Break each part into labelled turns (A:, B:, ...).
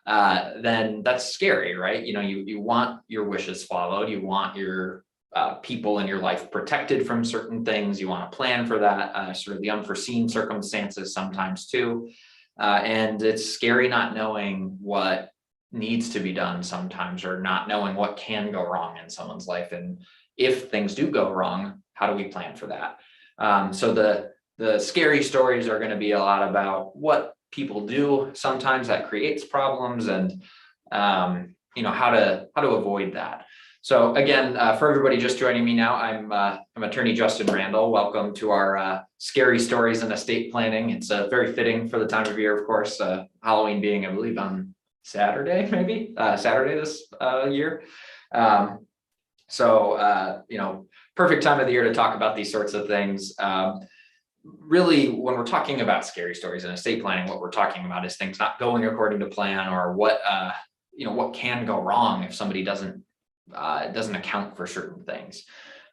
A: then that's scary, right? You want your wishes followed. You want your people in your life protected from certain things. You want to plan for that, sort of the unforeseen circumstances sometimes too. And it's scary not knowing what needs to be done sometimes, or not knowing what can go wrong in someone's life. And if things do go wrong, how do we plan for that? So the scary stories are going to be a lot about what people do sometimes that creates problems, and how to avoid that. So again, for everybody just joining me now, I'm attorney Justin Randall. Welcome to our scary stories in estate planning. It's very fitting for the time of year, of course. Halloween being, I believe, on Saturday, maybe Saturday this year. Perfect time of the year to talk about these sorts of things. Really, when we're talking about scary stories in estate planning, what we're talking about is things not going according to plan, or what can go wrong if somebody doesn't account for certain things.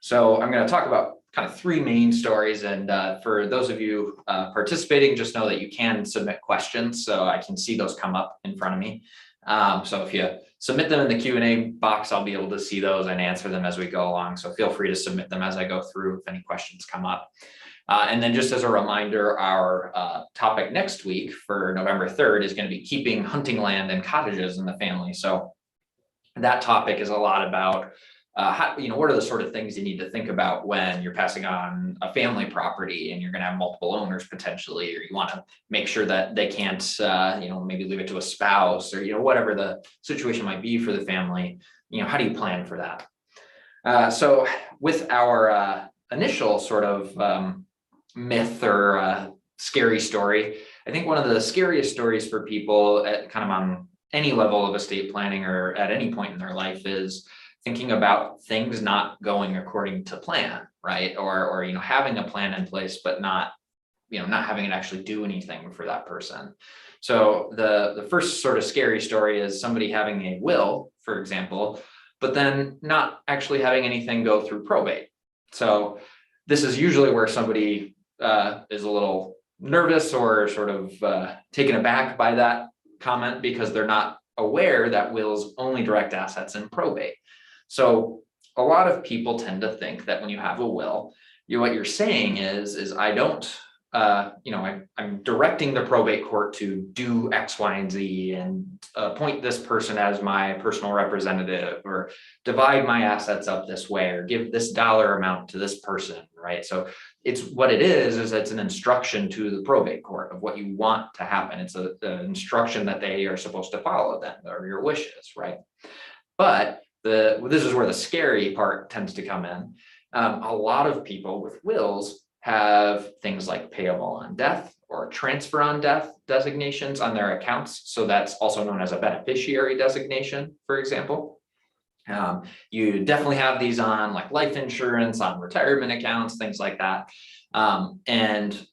A: So I'm going to talk about kind of three main stories. And for those of you participating, just know that you can submit questions, so I can see those come up in front of me. So if you submit them in the Q&A box, I'll be able to see those and answer them as we go along. So feel free to submit them as I go through if any questions come up. And then just as a reminder, our topic next week for November 3rd is going to be keeping hunting land and cottages in the family. So that topic is a lot about what are the sort of things you need to think about when you're passing on a family property and you're going to have multiple owners potentially, or you want to make sure that they can't, maybe leave it to a spouse, or, whatever the situation might be for the family. How do you plan for that? So with our initial sort of myth or scary story, I think one of the scariest stories for people at kind of on any level of estate planning or at any point in their life is thinking about things not going according to plan, right? Or having a plan in place, but not having it actually do anything for that person. So the first sort of scary story is somebody having a will, for example, but then not actually having anything go through probate. So this is usually where somebody is a little nervous or sort of taken aback by that comment, because they're not aware that wills only direct assets in probate. So a lot of people tend to think that when you have a will, what you're saying is I don't, I'm directing the probate court to do X, Y, and Z, and appoint this person as my personal representative, or divide my assets up this way, or give this dollar amount to this person, right? So it's what it is it's an instruction to the probate court of what you want to happen. It's an instruction that they are supposed to follow, then, or your wishes, right? But this is where the scary part tends to come in. A lot of people with wills have things like payable on death or transfer on death designations on their accounts. So that's also known as a beneficiary designation, for example. You definitely have these on like life insurance, on retirement accounts, things like that. And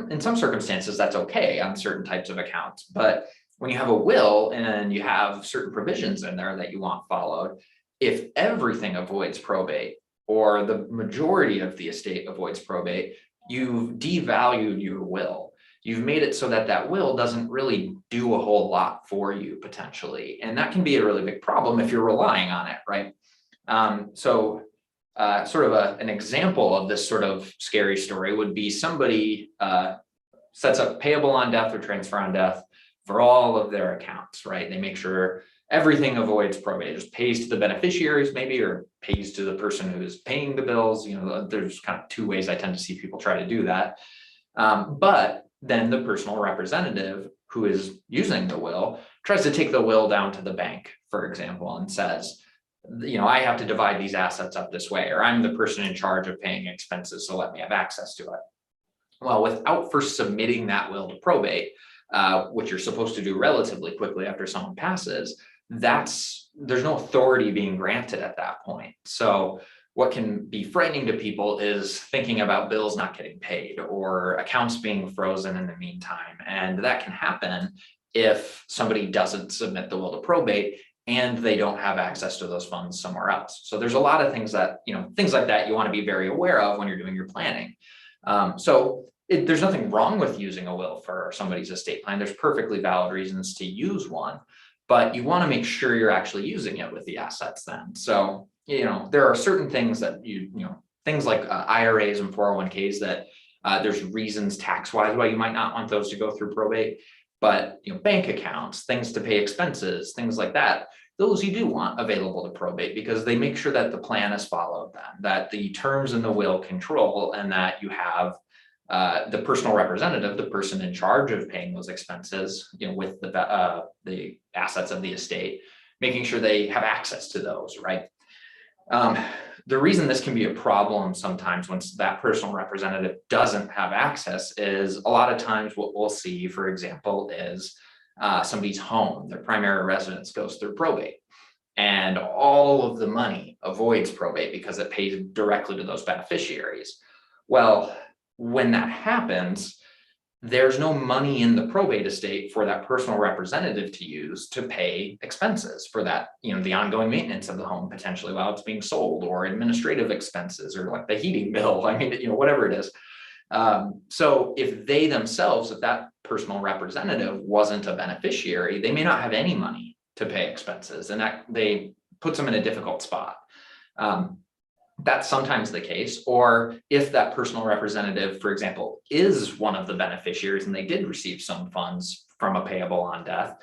A: in some circumstances, that's okay on certain types of accounts. But when you have a will and you have certain provisions in there that you want followed, if everything avoids probate, or the majority of the estate avoids probate, you've devalued your will. You've made it so that that will doesn't really do a whole lot for you potentially. And that can be a really big problem if you're relying on it, right? Sort of an example of this sort of scary story would be somebody sets up payable on death or transfer on death for all of their accounts, right? They make sure everything avoids probate. It just pays to the beneficiaries maybe, or pays to the person who is paying the bills. There's kind of two ways I tend to see people try to do that. But then the personal representative who is using the will tries to take the will down to the bank, for example, and says, I have to divide these assets up this way, or I'm the person in charge of paying expenses, so let me have access to it. Well, without first submitting that will to probate, which you're supposed to do relatively quickly after someone passes, there's no authority being granted at that point. So what can be frightening to people is thinking about bills not getting paid or accounts being frozen in the meantime. And that can happen if somebody doesn't submit the will to probate and they don't have access to those funds somewhere else. So there's a lot of things that, things like that you want to be very aware of when you're doing your planning. There's nothing wrong with using a will for somebody's estate plan. There's perfectly valid reasons to use one. but you want to make sure you're actually using it with the assets then. So, there are certain things that things like IRAs and 401ks that there's reasons tax-wise why you might not want those to go through probate. But bank accounts, things to pay expenses, things like that, those you do want available to probate because they make sure that the plan is followed, then that the terms in the will control, and that you have the personal representative, the person in charge of paying those expenses, with the assets of the estate, making sure they have access to those, right? The reason this can be a problem sometimes once that personal representative doesn't have access is a lot of times what we'll see, for example, is somebody's home, their primary residence goes through probate, and all of the money avoids probate because it pays directly to those beneficiaries. Well, when that happens, there's no money in the probate estate for that personal representative to use to pay expenses for that, the ongoing maintenance of the home potentially while it's being sold, or administrative expenses, or like the heating bill. I mean, whatever it is. So if they themselves, if that personal representative wasn't a beneficiary, they may not have any money to pay expenses, and that they puts them in a difficult spot. That's sometimes the case. Or if that personal representative, for example, is one of the beneficiaries and they did receive some funds from a payable on death,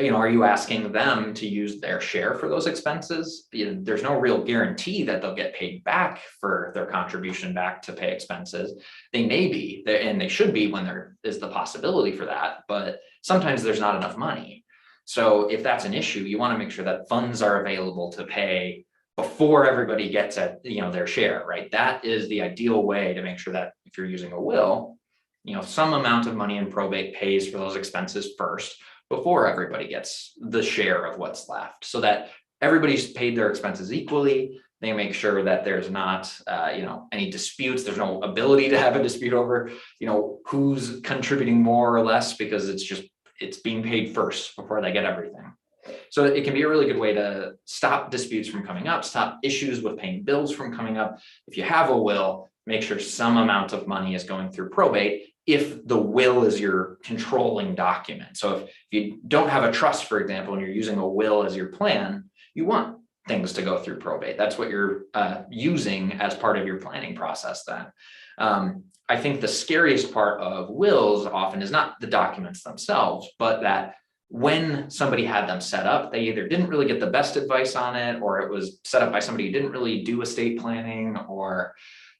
A: are you asking them to use their share for those expenses? There's no real guarantee that they'll get paid back for their contribution back to pay expenses. They may be, and they should be when there is the possibility for that, but sometimes there's not enough money. So if that's an issue, you want to make sure that funds are available to pay before everybody gets at their share, right? That is the ideal way to make sure that if you're using a will, some amount of money in probate pays for those expenses first before everybody gets the share of what's left, so that everybody's paid their expenses equally. They make sure that there's not any disputes. There's no ability to have a dispute over who's contributing more or less, because it's being paid first before they get everything. So it can be a really good way to stop disputes from coming up, stop issues with paying bills from coming up. If you have a will, make sure some amount of money is going through probate if the will is your controlling document. So if you don't have a trust, for example, and you're using a will as your plan, you want things to go through probate. That's what you're using as part of your planning process then. I think the scariest part of wills often is not the documents themselves, but that when somebody had them set up, they either didn't really get the best advice on it, or it was set up by somebody who didn't really do estate planning, or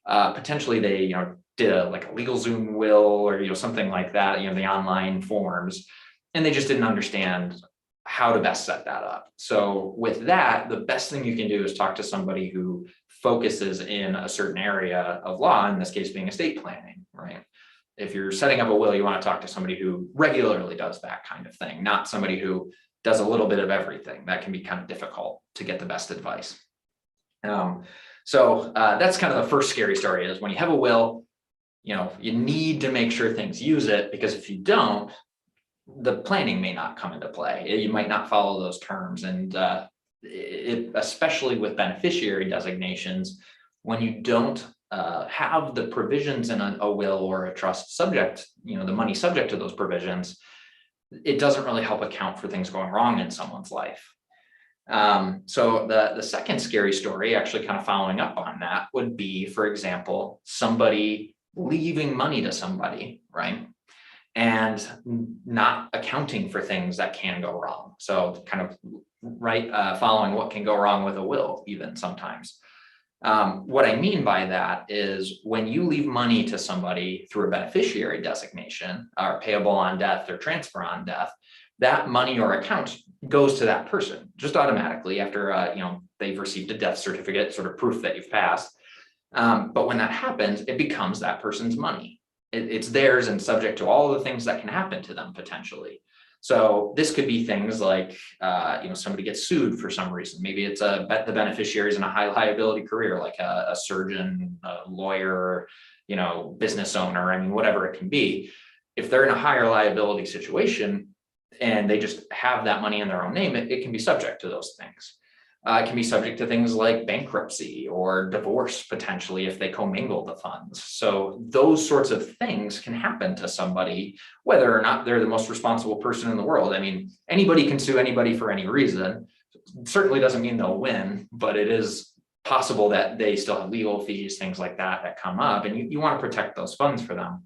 A: potentially they did a LegalZoom will, or something like that, the online forms, and they just didn't understand how to best set that up. So with that, the best thing you can do is talk to somebody who focuses in a certain area of law, in this case being estate planning, right? If you're setting up a will, you want to talk to somebody who regularly does that kind of thing, not somebody who does a little bit of everything. That can be kind of difficult to get the best advice. So that's kind of the first scary story, is when you have a will, you need to make sure things use it, because if you don't, the planning may not come into play. You might not follow those terms. And especially with beneficiary designations, when you don't have the provisions in a will or a trust subject, the money subject to those provisions, it doesn't really help account for things going wrong in someone's life. So the second scary story, actually kind of following up on that, would be, for example, somebody leaving money to somebody, right? And not accounting for things that can go wrong. So kind of following what can go wrong with a will, even sometimes. What I mean by that is when you leave money to somebody through a beneficiary designation, or payable on death or transfer on death, that money or account goes to that person just automatically after they've received a death certificate, sort of proof that you've passed. But when that happens, it becomes that person's money. It's theirs and subject to all the things that can happen to them potentially. So this could be things like, somebody gets sued for some reason. Maybe it's the beneficiary is in a high liability career, like a surgeon, a lawyer, business owner, whatever it can be. If they're in a higher liability situation and they just have that money in their own name, it can be subject to those things. It can be subject to things like bankruptcy or divorce, potentially, if they commingle the funds. So those sorts of things can happen to somebody, whether or not they're the most responsible person in the world. I mean, anybody can sue anybody for any reason. Certainly doesn't mean they'll win, but it is possible that they still have legal fees, things like that, that come up, and you want to protect those funds for them.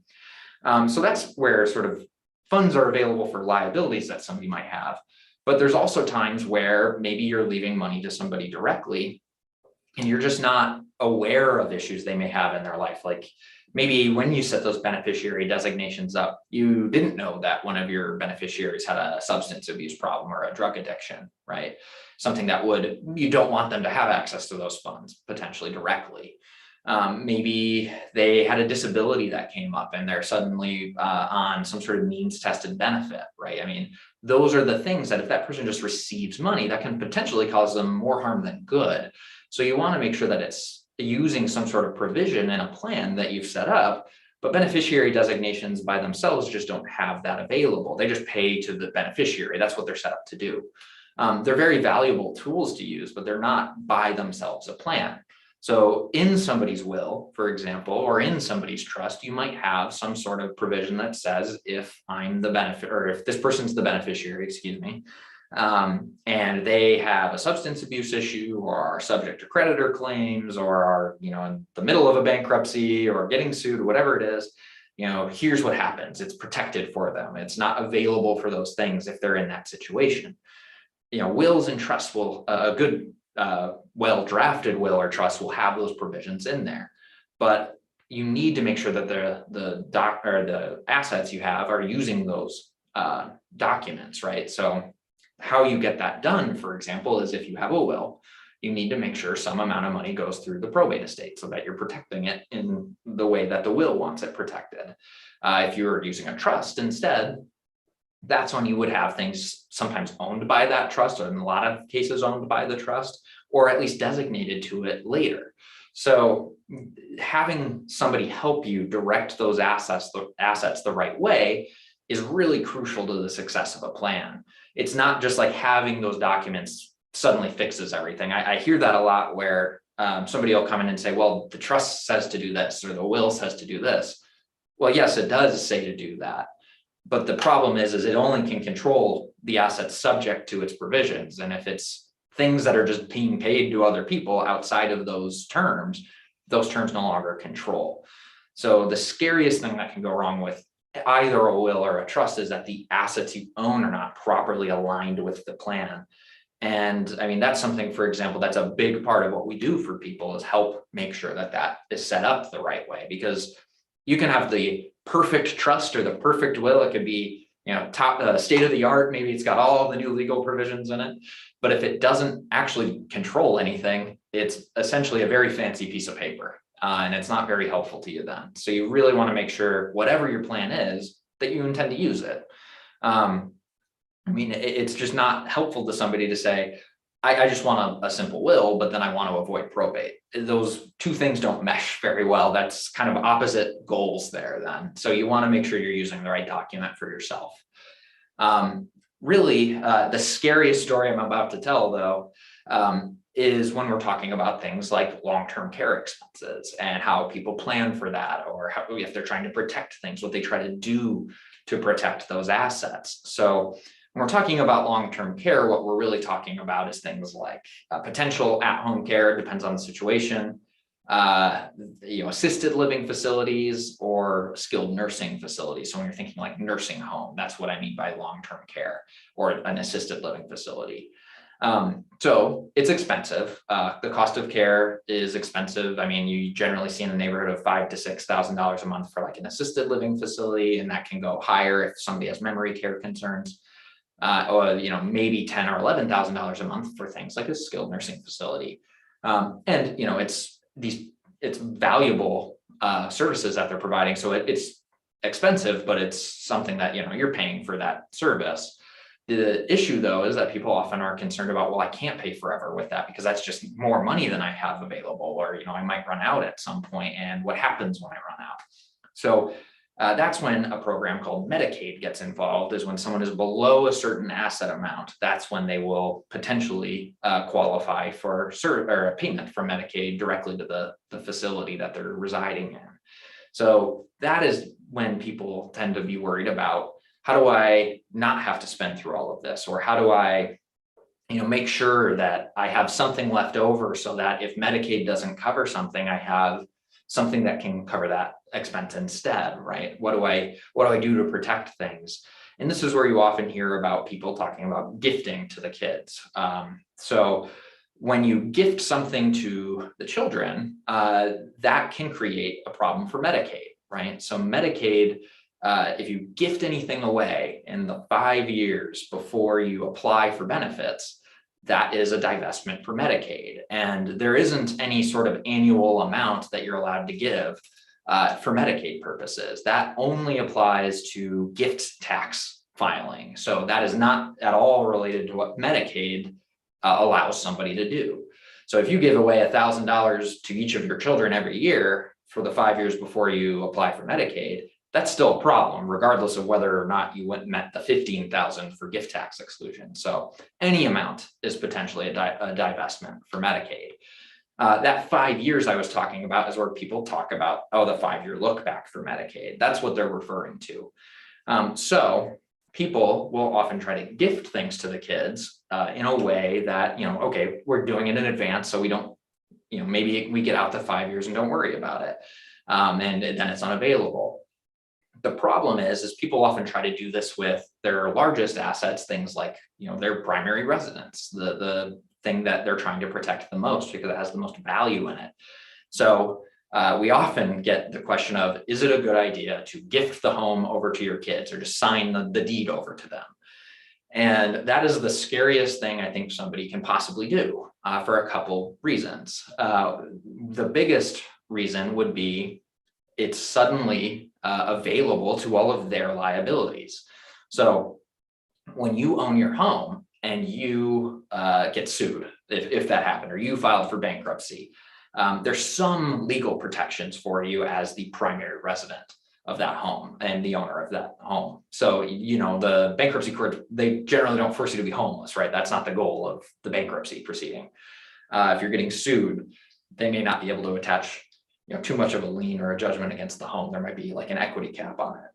A: So that's where sort of funds are available for liabilities that somebody might have. But there's also times where maybe you're leaving money to somebody directly and you're just not aware of issues they may have in their life. Like maybe when you set those beneficiary designations up, you didn't know that one of your beneficiaries had a substance abuse problem or a drug addiction, right? Something that you don't want them to have access to those funds potentially directly. Maybe they had a disability that came up and they're suddenly on some sort of means tested benefit, right? I mean, those are the things that if that person just receives money, that can potentially cause them more harm than good. So you want to make sure that it's using some sort of provision in a plan that you've set up, but beneficiary designations by themselves just don't have that available. They just pay to the beneficiary. That's what they're set up to do. They're very valuable tools to use, but they're not by themselves a plan. So in somebody's will, for example, or in somebody's trust, you might have some sort of provision that says if I'm the benefit, or if this person's the beneficiary, excuse me, and they have a substance abuse issue or are subject to creditor claims or are, in the middle of a bankruptcy or getting sued, or whatever it is, here's what happens. It's protected for them. It's not available for those things if they're in that situation. Wills and trusts will, a good well-drafted will or trust will have those provisions in there, but you need to make sure that the assets you have are using those documents, right? So how you get that done, for example, is if you have a will, you need to make sure some amount of money goes through the probate estate so that you're protecting it in the way that the will wants it protected. If you're using a trust instead, that's when you would have things sometimes owned by that trust, or in a lot of cases owned by the trust, or at least designated to it later. So having somebody help you direct those assets the right way is really crucial to the success of a plan. It's not just like having those documents suddenly fixes everything. I hear that a lot where somebody will come in and say, well, the trust says to do this, or the will says to do this. Well, yes, it does say to do that. But the problem is it only can control the assets subject to its provisions. And if it's things that are just being paid to other people outside of those terms no longer control. So the scariest thing that can go wrong with either a will or a trust is that the assets you own are not properly aligned with the plan. And I mean, that's something, for example, that's a big part of what we do for people, is help make sure that that is set up the right way, because you can have the perfect trust or the perfect will. It could be, top state of the art. Maybe it's got all the new legal provisions in it, but if it doesn't actually control anything, it's essentially a very fancy piece of paper, and it's not very helpful to you then. So you really want to make sure whatever your plan is, that you intend to use it. I mean, it's just not helpful to somebody to say, I just want a simple will, but then I want to avoid probate. Those two things don't mesh very well. That's kind of opposite goals there then. So you want to make sure you're using the right document for yourself. Really, the scariest story I'm about to tell, though, is when we're talking about things like long-term care expenses and how people plan for that, or how, if they're trying to protect things, what they try to do to protect those assets. So when we're talking about long-term care, what we're really talking about is things like potential at-home care, depends on the situation, assisted living facilities or skilled nursing facilities. So when you're thinking like nursing home, that's what I mean by long-term care, or an assisted living facility. So it's expensive. The cost of care is expensive. I mean, you generally see in the neighborhood of $5,000 to $6,000 a month for like an assisted living facility, and that can go higher if somebody has memory care concerns. Or maybe $10,000 or $11,000 a month for things like a skilled nursing facility. And it's valuable services that they're providing. So it's expensive, but it's something that you're paying for that service. The issue, though, is that people often are concerned about, well, I can't pay forever with that because that's just more money than I have available, or I might run out at some point, and what happens when I run out? So That's when a program called Medicaid gets involved, is when someone is below a certain asset amount. That's when they will potentially qualify for or a payment from Medicaid directly to the facility that they're residing in. So that is when people tend to be worried about, how do I not have to spend through all of this? Or how do I make sure that I have something left over so that if Medicaid doesn't cover something, I have something that can cover that expense instead, right? What do I do to protect things? And this is where you often hear about people talking about gifting to the kids. So when you gift something to the children, that can create a problem for Medicaid, right? So Medicaid, if you gift anything away in the 5 years before you apply for benefits, that is a divestment for Medicaid. And there isn't any sort of annual amount that you're allowed to give for Medicaid purposes. That only applies to gift tax filing. So that is not at all related to what Medicaid allows somebody to do. So if you give away $1,000 to each of your children every year for the 5 years before you apply for Medicaid, that's still a problem, regardless of whether or not you met the $15,000 for gift tax exclusion. So any amount is potentially a divestment for Medicaid. That 5 years I was talking about is where people talk about, the 5-year look back for Medicaid. That's what they're referring to. So people will often try to gift things to the kids in a way that, okay, we're doing it in advance, so we don't, maybe we get out to 5 years and don't worry about it. And then it's unavailable. The problem is people often try to do this with their largest assets, things like, their primary residence, the thing that they're trying to protect the most because it has the most value in it. So we often get the question of, is it a good idea to gift the home over to your kids or just sign the deed over to them? And that is the scariest thing I think somebody can possibly do for a couple reasons. The biggest reason would be it's suddenly available to all of their liabilities. So when you own your home and you get sued, if that happened, or you filed for bankruptcy, there's some legal protections for you as the primary resident of that home and the owner of that home. So, the bankruptcy court, they generally don't force you to be homeless, right? That's not the goal of the bankruptcy proceeding. If you're getting sued, they may not be able to attach too much of a lien or a judgment against the home. There might be like an equity cap on it.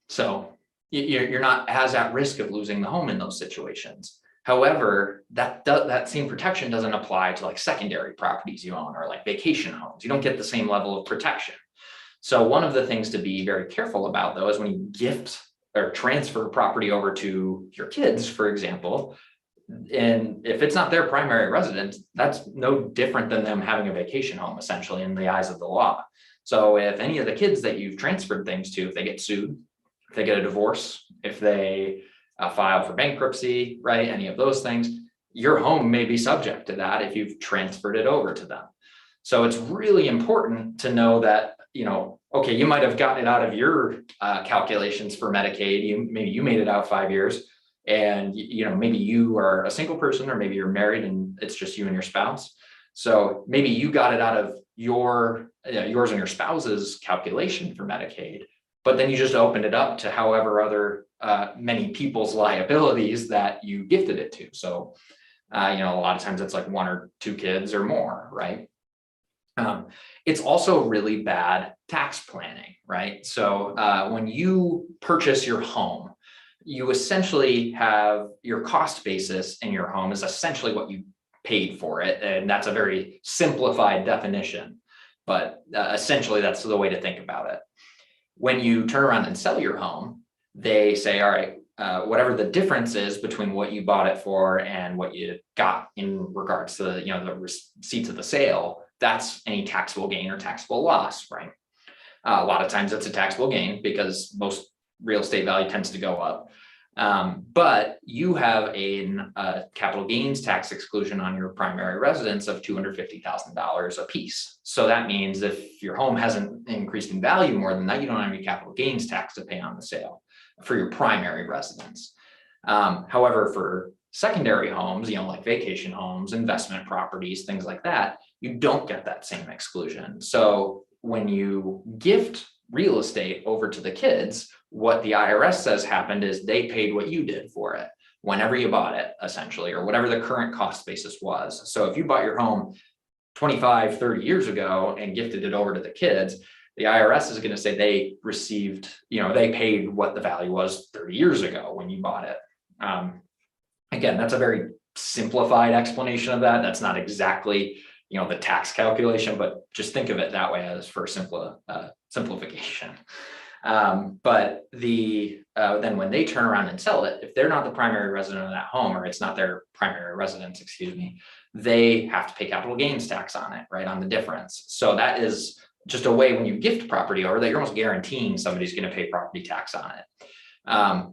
A: So you're not as at risk of losing the home in those situations. However, that same protection doesn't apply to like secondary properties you own or like vacation homes. You don't get the same level of protection. So one of the things to be very careful about, though, is when you gift or transfer property over to your kids, for example, and if it's not their primary residence, that's no different than them having a vacation home, essentially, in the eyes of the law. So if any of the kids that you've transferred things to, if they get sued, if they get a divorce, if they file for bankruptcy, right, any of those things, your home may be subject to that if you've transferred it over to them. So it's really important to know that, okay, you might have gotten it out of your calculations for Medicaid. Maybe you made it out 5 years. And, maybe you are a single person, or maybe you're married and it's just you and your spouse. So maybe you got it out of yours and your spouse's calculation for Medicaid, but then you just opened it up to however other many people's liabilities that you gifted it to. So, a lot of times it's like 1 or 2 kids or more, right? It's also really bad tax planning, right? So when you purchase your home, you essentially have your cost basis in your home is essentially what you paid for it. And that's a very simplified definition, but essentially that's the way to think about it. When you turn around and sell your home, they say, all right, whatever the difference is between what you bought it for and what you got in regards to the receipts of the sale, that's any taxable gain or taxable loss, right? A lot of times it's a taxable gain because most real estate value tends to go up. But you have a capital gains tax exclusion on your primary residence of $250,000 a piece. So that means if your home hasn't increased in value more than that, you don't have any capital gains tax to pay on the sale for your primary residence. However, for secondary homes, like vacation homes, investment properties, things like that, you don't get that same exclusion. So when you gift real estate over to the kids, what the IRS says happened is they paid what you did for it whenever you bought it, essentially, or whatever the current cost basis was. So if you bought your home 25, 30 years ago and gifted it over to the kids, the IRS is going to say they received, they paid what the value was 30 years ago when you bought it. Again, that's a very simplified explanation of that. That's not exactly, the tax calculation, but just think of it that way as for simplification. But then when they turn around and sell it, if they're not the primary resident of that home, or it's not their primary residence, they have to pay capital gains tax on it, right, on the difference. So that is just a way when you gift property over that you're almost guaranteeing somebody's going to pay property tax on it.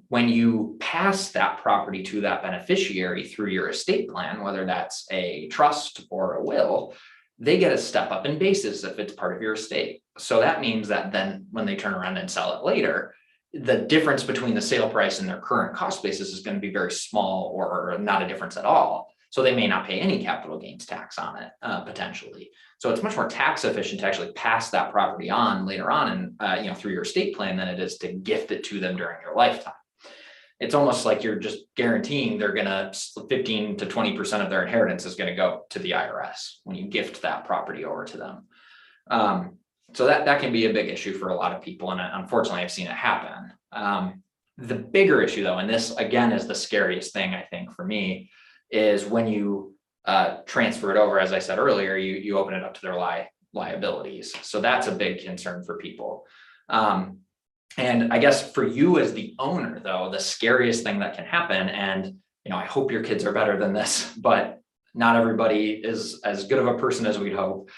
A: When you pass that property to that beneficiary through your estate plan, whether that's a trust or a will, they get a step up in basis if it's part of your estate. So that means that then when they turn around and sell it later, the difference between the sale price and their current cost basis is going to be very small or not a difference at all. So they may not pay any capital gains tax on it, potentially. So it's much more tax efficient to actually pass that property on later on and through your estate plan than it is to gift it to them during your lifetime. It's almost like you're just guaranteeing they're going to 15 to 20% of their inheritance is going to go to the IRS when you gift that property over to them. So that can be a big issue for a lot of people. And unfortunately, I've seen it happen. The bigger issue though, and this again is the scariest thing, I think, for me, is when you transfer it over, as I said earlier, you open it up to their liabilities. So that's a big concern for people. And I guess for you as the owner, though, the scariest thing that can happen, and I hope your kids are better than this, but not everybody is as good of a person as we'd hope.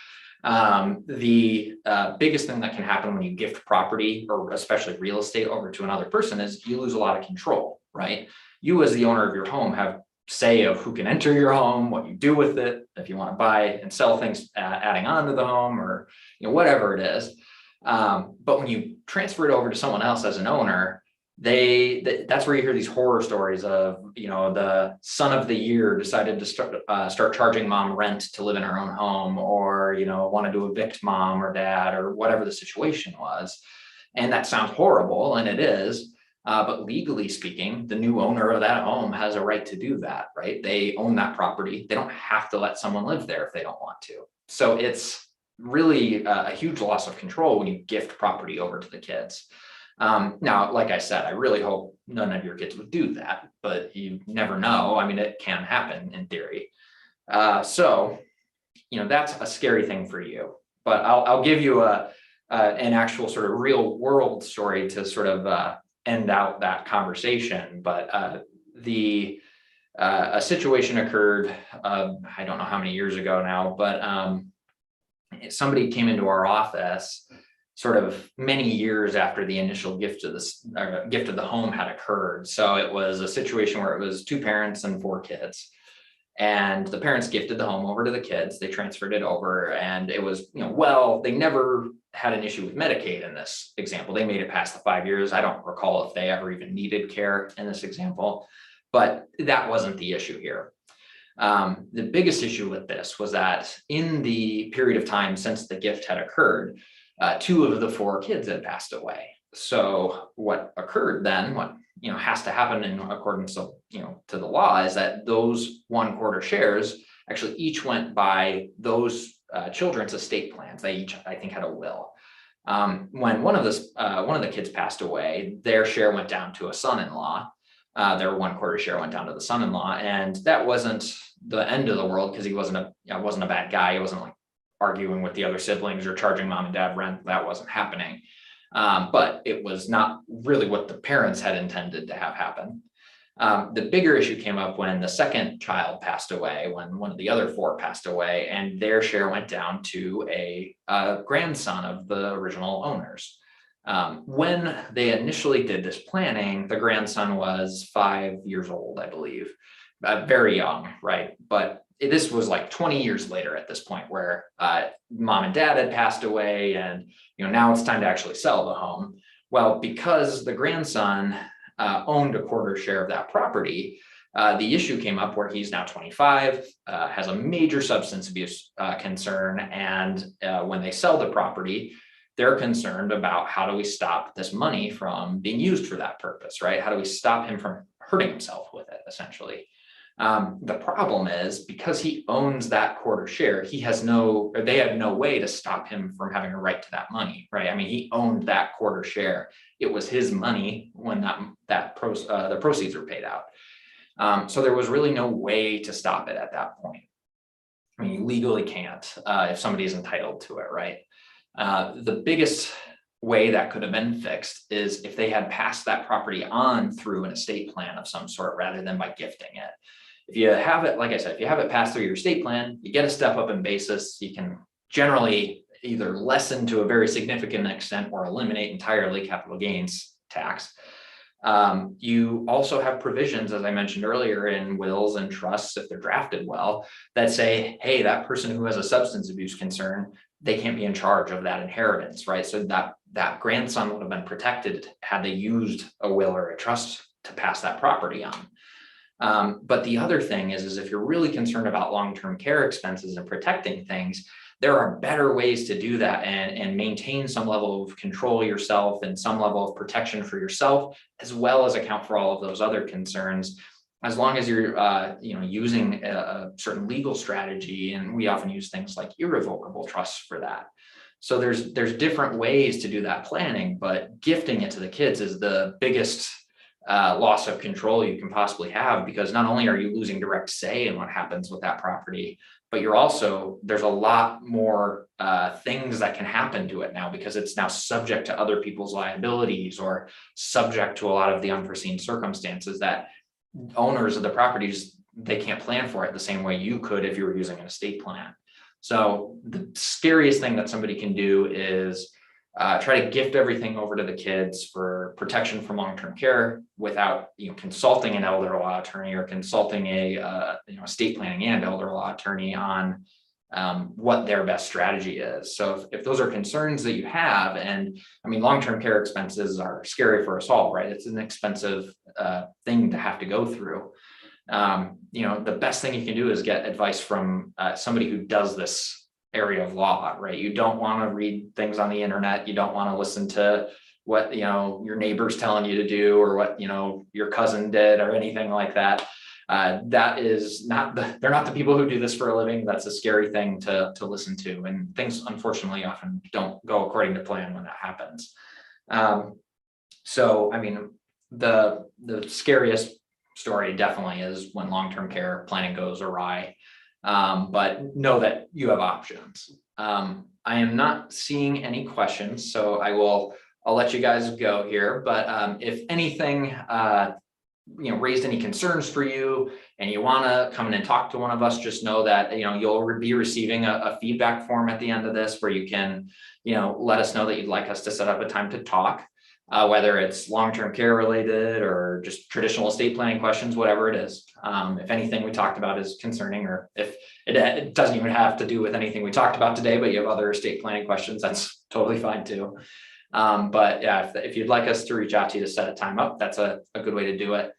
A: The biggest thing that can happen when you gift property, or especially real estate, over to another person is you lose a lot of control, right? You as the owner of your home have say of who can enter your home, what you do with it, if you want to buy and sell things, adding on to the home, or whatever it is. But when you transfer it over to someone else as an owner, that's where you hear these horror stories of, the son of the year decided to start charging mom rent to live in her own home, or, wanted to evict mom or dad, or whatever the situation was. And that sounds horrible, and it is. But legally speaking, the new owner of that home has a right to do that, right? They own that property. They don't have to let someone live there if they don't want to. So it's really a huge loss of control when you gift property over to the kids. Now, like I said, I really hope none of your kids would do that, but you never know. I mean, it can happen in theory. So that's a scary thing for you. But I'll give you an actual sort of real world story to sort of end out that conversation. But a situation occurred, I don't know how many years ago now, but somebody came into our office sort of many years after the initial gift of the home had occurred. So it was a situation where it was 2 parents and 4 kids. And the parents gifted the home over to the kids. They transferred it over, and it was, they never had an issue with Medicaid in this example. They made it past the 5 years. I don't recall if they ever even needed care in this example, but that wasn't the issue here. The biggest issue with this was that in the period of time since the gift had occurred, 2 of the 4 kids had passed away. So what occurred then, what has to happen in accordance to the law, is that those 1/4 shares actually each went by those children's estate plans. They each, I think, had a will. When one of the kids passed away, their share went down to a son-in-law. Their 1/4 share went down to the son-in-law, and that wasn't the end of the world because he wasn't a bad guy. He wasn't like arguing with the other siblings or charging mom and dad rent. That wasn't happening. But it was not really what the parents had intended to have happen. The bigger issue came up when the second child passed away, when one of the other 4 passed away, and their share went down to a grandson of the original owners. When they initially did this planning, the grandson was 5 years old, I believe, very young, right? But this was like 20 years later at this point, where mom and dad had passed away, and now it's time to actually sell the home. Well, because the grandson owned a 1/4 share of that property, the issue came up where he's now 25, has a major substance abuse concern, and when they sell the property, they're concerned about how do we stop this money from being used for that purpose, right? How do we stop him from hurting himself with it, essentially? The problem is because he owns that quarter share, they have no way to stop him from having a right to that money, right? I mean, he owned that quarter share. It was his money when the proceeds were paid out. So there was really no way to stop it at that point. I mean, you legally can't if somebody is entitled to it, right? The biggest way that could have been fixed is if they had passed that property on through an estate plan of some sort rather than by gifting it. If you have it, like I said, if you have it passed through your estate plan, you get a step up in basis. You can generally either lessen to a very significant extent or eliminate entirely capital gains tax. You also have provisions, as I mentioned earlier, in wills and trusts, if they're drafted well, that say, hey, that person who has a substance abuse concern, they can't be in charge of that inheritance, right? So that grandson would have been protected had they used a will or a trust to pass that property on. But the other thing is if you're really concerned about long-term care expenses and protecting things, there are better ways to do that and maintain some level of control yourself and some level of protection for yourself, as well as account for all of those other concerns, as long as you're using a certain legal strategy. And we often use things like irrevocable trusts for that. So there's different ways to do that planning, but gifting it to the kids is the biggest loss of control you can possibly have, because not only are you losing direct say in what happens with that property, but there's a lot more things that can happen to it now, because it's now subject to other people's liabilities or subject to a lot of the unforeseen circumstances that owners of the properties, they can't plan for it the same way you could if you were using an estate plan. So the scariest thing that somebody can do is try to gift everything over to the kids for protection from long-term care without consulting an elder law attorney or consulting a estate planning and elder law attorney on what their best strategy is. So if those are concerns that you have, and I mean, long-term care expenses are scary for us all, right? It's an expensive thing to have to go through. The best thing you can do is get advice from somebody who does this area of law, right? You don't want to read things on the internet. You don't want to listen to what your neighbor's telling you to do, or what your cousin did, or anything like that. That is they're not the people who do this for a living. That's a scary thing to listen to, and things unfortunately often don't go according to plan when that happens. So I mean, the scariest story definitely is when long-term care planning goes awry. But know that you have options. I am not seeing any questions, so I'll let you guys go here. But if anything, raised any concerns for you and you want to come in and talk to one of us, just know that, you'll be receiving a feedback form at the end of this where you can, let us know that you'd like us to set up a time to talk. Whether it's long-term care related or just traditional estate planning questions, whatever it is. If anything we talked about is concerning, or if it doesn't even have to do with anything we talked about today, but you have other estate planning questions, that's totally fine too. But yeah, if you'd like us to reach out to you to set a time up, that's a good way to do it.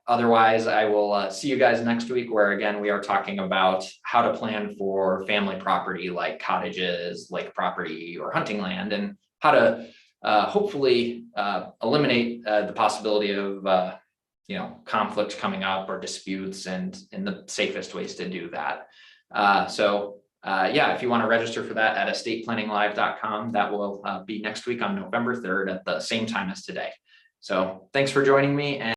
A: Otherwise, I will see you guys next week, where again, we are talking about how to plan for family property like cottages, lake property, or hunting land, and how to hopefully eliminate the possibility of conflicts coming up or disputes, and in the safest ways to do that. If you want to register for that at estateplanninglive.com, that will be next week on November 3rd at the same time as today. So thanks for joining me.